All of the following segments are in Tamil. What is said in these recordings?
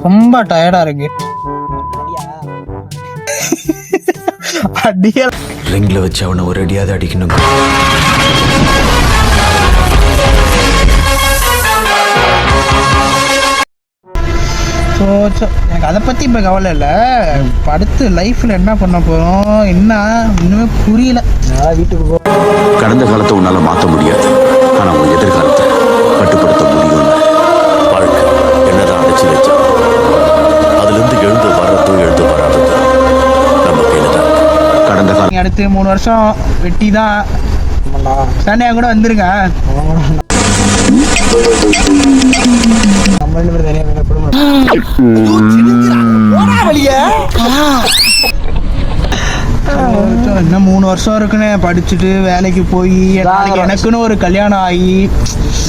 ரொம்ப டயர்டா இருக்கு. அடியா ரிங்ல வச்சு அவனை ஒரு அடியாவது அடிக்கணும். எனக்கு அதை பத்தி இப்ப கவலை இல்ல. அடுத்து லைஃப்ல என்ன பண்ண போறோம் என்ன இன்னுமே புரியல. வீட்டுக்கு போ. கடந்த காலத்தை உன்னால மாற்ற முடியாது, ஆனா உன் எதிர்காலத்தை கட்டுப்படுத்த முடியும். வாழ்க்கை என்னதான் அடைச்சு வச்சா அதுல இருந்து எழுந்து வர்றதோ எழுந்து வராதது நம்ம கையில தான். கடந்த காலம் அடுத்து 3 வருஷம் வெட்டி தான். சண்டையா கூட வந்துருங்க. நம்ம 2 பேரும் தனியா இன்னும் 3 வருஷம் இருக்குன்னு படிச்சுட்டு வேலைக்கு போய் எனக்குன்னு ஒரு கல்யாணம் ஆகி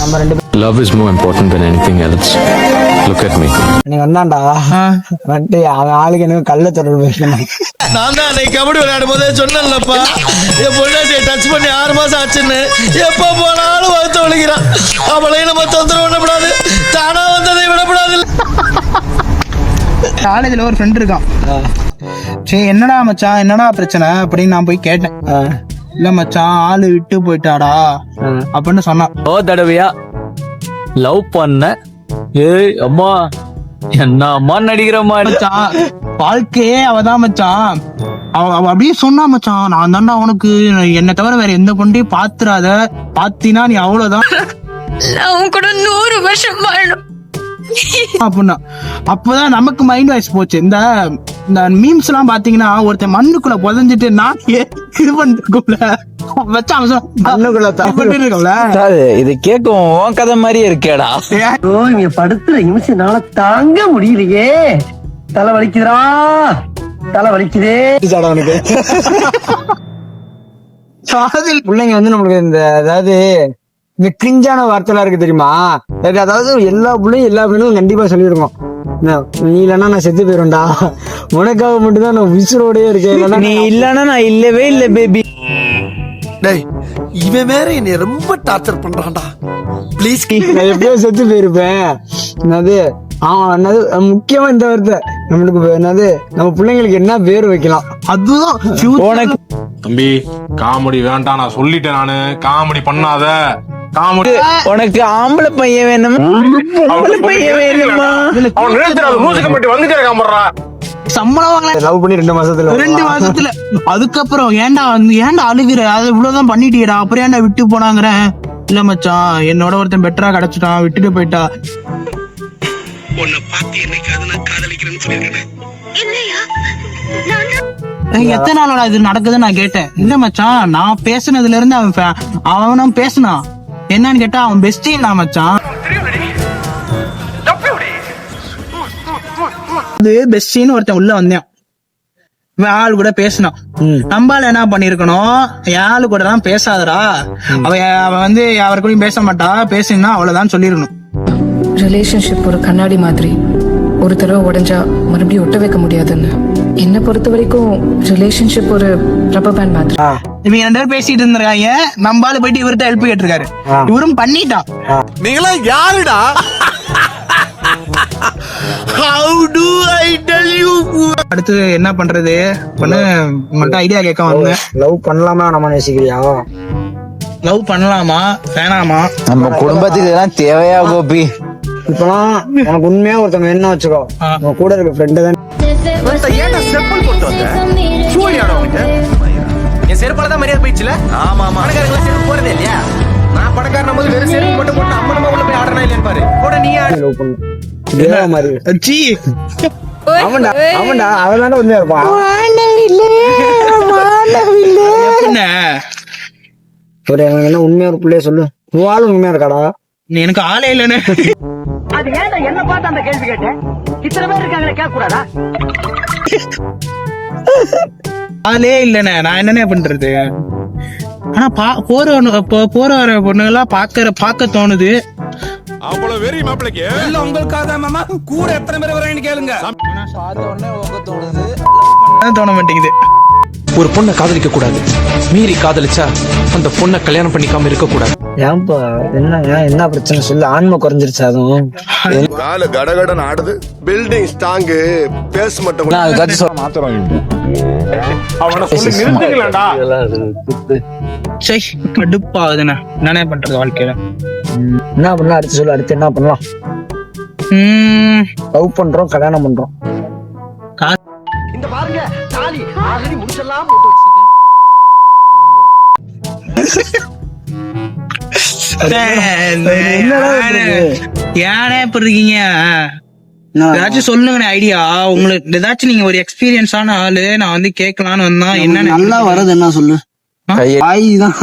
நம்ம 2 பேரும். Love is more important than anything else. Look at me. நீ வந்தாண்டா வந்து அவன் ஆளுக்கு எனக்கு கள்ள தொடர்பு வைக்கணும். நான் தான் அன்னைக்கு கபடி விளையாடும் போதே சொன்னேன்லப்பா, என் பொண்ணாட்டியை டச் பண்ணி 6 மாசம் ஆச்சுன்னு. எப்ப போனாலும் வருத்த ஒழிக்கிறான். அவளையும் நம்ம தொந்தரவு பண்ணக்கூடாது, தானா வந்ததை விடக்கூடாது. காலேஜ்ல ஒரு ஃப்ரெண்ட் இருக்கான். சரி என்னடா மச்சான் என்னடா பிரச்சனை அப்படின்னு நான் போய் கேட்டேன். இல்ல மச்சான் ஆளு விட்டு போயிட்டாடா அப்படின்னு சொன்னான். ஓ தடவையா லவ் பண்ண ஏய் அம்மா என்ன அம்மா நடிக்கிற மாதிரி மச்சான் வாழ்க்கையே அவதான் மச்சான். அவ அப்படியே சொன்னா மச்சான், நான் தாண்டா உனக்கு, என்ன தவிர வேற எந்த பொண்ணையும் பாத்துறாத, பாத்தினா நீ அவ்வளவுதான் கூட 100 வருஷம் வாழணும் அப்படின்னா. அப்பதான் நமக்கு மைண்ட் வாய்ஸ் போச்சு. இந்த மீம்ஸ் எல்லாம் பாத்தீங்கன்னா ஒருத்தன் மண்ணுக்குள்ள புதஞ்சிட்டு நான் இது பண்ணிருக்கோம்ல இது கேட்கும் கதை மாதிரியே இருக்கேடா. நீங்க படுத்துற நிமிஷம்னால தாங்க முடியலையே. தலை வலிக்குதுடா, தலை வலிக்குதே. பிள்ளைங்க வந்து நம்மளுக்கு இந்த அதாவது இந்த கிரிஞ்சான வார்த்தைலாம் இருக்கு தெரியுமா? அதாவது எல்லா பிள்ளையும் எல்லா பிள்ளைங்களும் கண்டிப்பா சொல்லிருக்கோம், நீ இல்லன்னா நான் செத்து போயிருவேன்டா, உனக்காக மட்டும்தான் நான் விசுரோடயே இருக்கேன், நீ இல்லன்னா நான் இல்லவே இல்லை பேபி. டேய் இவன் வேற என்னை ரொம்ப டார்ச்சர் பண்றான்டா. ப்ளீஸ் நான் எப்படியோ செத்து போயிருப்பேன். என்னது என்னது முக்கியமா இந்த வார்த்தை நம்மளுக்கு என்னது நம்ம பிள்ளைங்களுக்கு என்ன பேர் வைக்கலாம் அதுதான் உனக்கு. தம்பி காமெடி வேண்டாம், நான் சொல்லிட்டேன். நானு காமெடி பண்ணாத. காமெடி உனக்கு ஆம்பளை பையன் வேணுமா? ஆம்பளை பையன் வேணுமா? வந்துட்டே காமறா. சம்பளம் வாங்கல லவ் பண்ணி 2 மாசத்துல அதுக்கப்புறம் ஏன்டா அழுகுற, அது இவ்வளவுதான் பண்ணிட்டீடா, அப்புறம் ஏன்டா விட்டு போனாங்கிற. இல்ல மச்சான் என்னோட ஒருத்தன் பெட்டரா கிடைச்சிட்டான், விட்டுட்டு போயிட்டா. எத்தனை நாளோட இது நடக்குதுன்னு நான் கேட்டேன். இல்ல மச்சான் நான் பேசுனதுல இருந்து அவனும் பேசினான். என்னன்னு கேட்டா அவன் பெஸ்டின் தான் மச்சான். அது பெஸ்டின்னு ஒருத்தன் உள்ள வந்தேன், ஆள் கூட பேசினான். நம்பால என்ன பண்ணிருக்கணும், ஆளு கூட தான் பேசாதடா, அவ வந்து யாரு கூடயும் பேச மாட்டா, பேசினா அவ்வளவுதான் சொல்லிருக்கணும். ரிலேஷன்ஷிப் ஒரு கண்ணாடி மாதிரி, ஒரு தடவை உடைஞ்சா மறுபடியும் ஒட்ட வைக்க முடியாதுன்னு. என்ன பொறுத்த வரைக்கும் ரிலேஷன்ஷிப் ஒரு ரப்பர் பேண்ட் மாதிரி. இவங்க 2 பேரும் பேசிட்டு இருந்திருக்காங்க, நம்பால போயிட்டு இவர்கிட்ட ஹெல்ப் கேட்டிருக்காரு, இவரும் பண்ணிட்டான். நீங்களா யாருடா? How do I tell you? அடுத்து என்ன பண்றது பண்ணு உங்கள்ட்ட ஐடியா கேட்க வந்தேன். லவ் பண்ணலாமா நம்ம யோசிக்கிறியா? லவ் பண்ணலாமா வேணாமா? நம்ம குடும்பத்துக்கு இதெல்லாம் தேவையா கோபி? இப்பெல்லாம் உனக்கு உண்மையா ஒருத்தவங்க என்ன வச்சுக்கோ, உங்க கூட இருக்க ஃப்ரெண்டு தான். என் செருப்பால தான் மரியாதை போயிடுச்சுல. ஆமா ஆமா பணக்காரங்கள செருப்பு போறதே இல்லையா? நான் பணக்காரன போது வெறும் செருப்பு மட்டும் போட்டு அம்மனமா உள்ள போய் ஆடுறனா இல்லையான்னு பாரு. கூட நீ ஆடு. லவ் பண்ணு இதே மாதிரி. ஜி அவன்டா அவன்தான் உண்மையா இருப்பான். என்ன ஒரு என்ன உண்மையா ஒரு பிள்ளைய சொல்லு, ஆளு உண்மையா இருக்காடா? நீ எனக்கு ஆளே இல்லன்னு. அது ஏன்டா என்ன பார்த்து அந்த கேள்வி கேட்டேன்? இத்தனை பேர் இருக்காங்களே கேட்க கூடாதா? ஆளே இல்லண்ணே, நான் என்னண்ணே பண்றது? ஆனா போற வர பொண்ணுங்கெல்லாம் பார்க்க தோணுது. அவ்வளவு வெறி மாப்பிளைக்கு இல்ல உங்களுக்காக மாமா கூட எத்தனை பேர் வரேன்னு கேளுங்க. ஆனா சாத்த உடனே உங்க தோணுது, தோண மாட்டேங்குது. ஒரு பொண்ணை காதலிக்க கூடாது, மீறி காதலிச்சா அந்த பொண்ணை கல்யாணம் பண்ணிக்காம இருக்க கூடாது. ஏன்பா என்ன பிரச்சனை சொல்லு? ஆன்மை குறைஞ்சிருச்சு அதுவும். கால கடகடன் ஆடுது, பில்டிங் ஸ்ட்ராங்கு, பேஸ் மட்டும் நான் அதுக்காச்சும் சொல்ல மாத்திரம். அவனை சொல்லி நிறுத்துக்கலடா. சை கடுப்பாகுதுண்ணே. என்னண்ணே பண்றது வாழ்க்கையில? என்ன பண்ணலாம் அடுத்து சொல்லு. அடுத்து என்ன பண்ணலாம்? லவ் பண்றோம், கல்யாணம் பண்றோம். இந்த பாருங்க தாலி ஆல்ரெடி முடிச்சலாம். ஏனே இப்ப இருக்கீங்க? ஏதாச்சும் சொல்லுங்கண்ணே ஐடியா. உங்களுக்கு ஏதாச்சும் நீங்க ஒரு எக்ஸ்பீரியன்ஸான ஆளு, நான் வந்து கேட்கலான்னு வந்தா என்ன நல்லா வருது என்ன சொல்லு? ஆயிதான்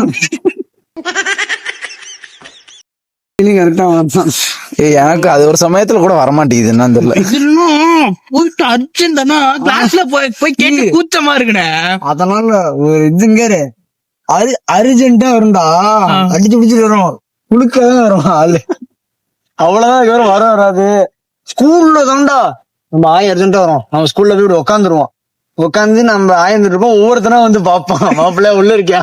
எனக்கு அது ஒரு சமயத்துல கூட வரமாட்டேங்குது, என்னன்னு தெரியல. இதெல்லாம் போயிட்டு அர்ஜென்ட் தானே கிளாஸ்ல போய் கேட்டு கூச்சமா இருக்குண்ணே. அதனால ஒரு இதுங்க அர்ஜென்ட்டா வரும்டா, அடிச்சு பிடிச்சிட்டு வரும், குளுக்கதான் வரும் ஆளு. அவ்வளவுதான். இதுவரை வராது. ஸ்கூல்ல தான்டா நம்ம அர்ஜென்ட்டா வரும். நம்ம ஸ்கூல்ல போய் உட்காந்துருவோம். உட்காந்து நம்ம ஆயிருந்துட்டு இருப்போம். ஒவ்வொருத்தனா வந்து பாப்பான், மாப்பிள்ள உள்ள இருக்கியா,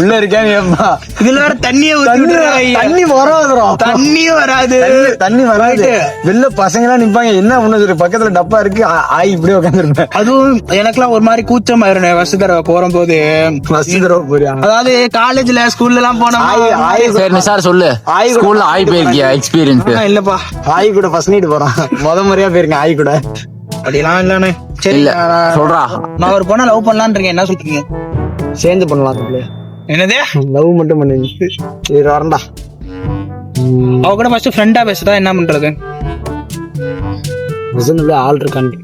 உள்ள இருக்கியான்னு கேப்பா. இதுல வேற தண்ணியே தண்ணி வராதுரும். தண்ணியே வராது. தண்ணி வராது. வெளில பசங்க எல்லாம் நிப்பாங்க, என்ன பண்ணது பக்கத்துல டப்பா இருக்கு, ஆய் இப்படியே உட்காந்துருப்பேன். அதுவும் எனக்கெல்லாம் ஒரு மாதிரி கூச்சம் ஆயிருந்தேன் ஃபர்ஸ்ட் தடவை போற போது. அதாவது காலேஜ்ல ஸ்கூல்ல எல்லாம் போனா சரி சார் சொல்லு. ஸ்கூல்ல ஆய் போயிருக்கியா எக்ஸ்பீரியன்ஸ்? இல்லப்பா, ஆய் கூட ஃபர்ஸ்ட் நைட் போறான். முறையா போயிருக்கேன் ஆய் கூட. அப்படிலாம் இல்லண்ணே. சரி சொல்றா. நான் ஒரு பொண்ணை லவ் பண்ணலான்னு இருக்கேன். என்ன சொல்றீங்க? சேர்ந்து பண்ணலாம். என்னது? லவ் மட்டும் பண்ணுங்க. இது வரண்டா. அவ கூட ஃபர்ஸ்ட் ஃப்ரெண்டா பேசுறதா என்ன பண்றது? ஆள் இருக்கான்னு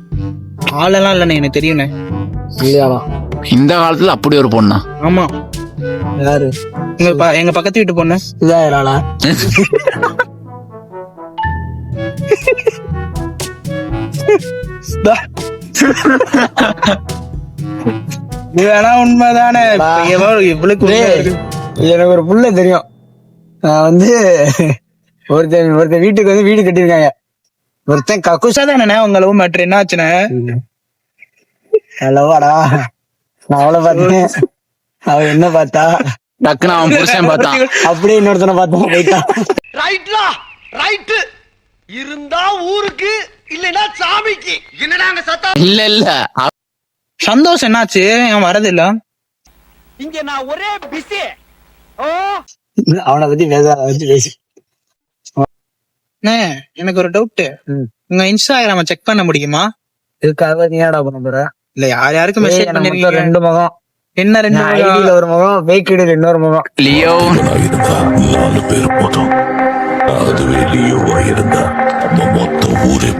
ஆளெல்லாம் இல்லண்ணே, எனக்கு தெரியும்ண்ணே. இல்லையாடா இந்த காலத்துல அப்படி ஒரு பொண்ணா? ஆமா. யாரு? எங்க பக்கத்து வீட்டு பொண்ணு. இதாயிராளா? இதெல்லாம் உண்மைதானே. இவளுக்கு எனக்கு ஒரு புள்ள தெரியும். நான் வந்து ஒருத்தன் வீட்டுக்கு வந்து வீடு கட்டியிருக்காங்க. ஒருத்தன் கக்குசா தானே உங்க லவ் மேட்ரு என்ன ஆச்சுண்ணே? லவ்வாடா. நான் அவளை பார்த்தேன், அவ என்ன பார்த்தா, டக்குன்னு அவன் புருஷன் பார்த்தான், அப்படியே இன்னொருத்தனை பார்த்தா போயிட்டான். ரைட்லா ரைட் இருந்தா ஊருக்கு, இல்லைன்னா சாமிக்கு. என்னடா அங்க சத்தம்? இல்ல சந்தோஷம் என்னாச்சு? அவன் வரது இல்ல. இங்க நான் ஒரே பிஸி. ஓ அவனை பத்தி பேசி. எனக்கு ஒரு டவுட். உங்க இன்ஸ்டாகிராம செக் பண்ண முடியுமா? இதுக்காக நீ என்னடா பண்ண போற? இல்ல யாருக்கு மெசேஜ் பண்ணிருக்கீங்க? 2 முகம். என்ன 2 ஐடியில ஒரு முகம், ஃபேக் ஐடியில இன்னொரு முகம். லியோ 4 பேர் போதும். அதுவே லியோவா இருந்தா நம்ம மொத்த ஊரே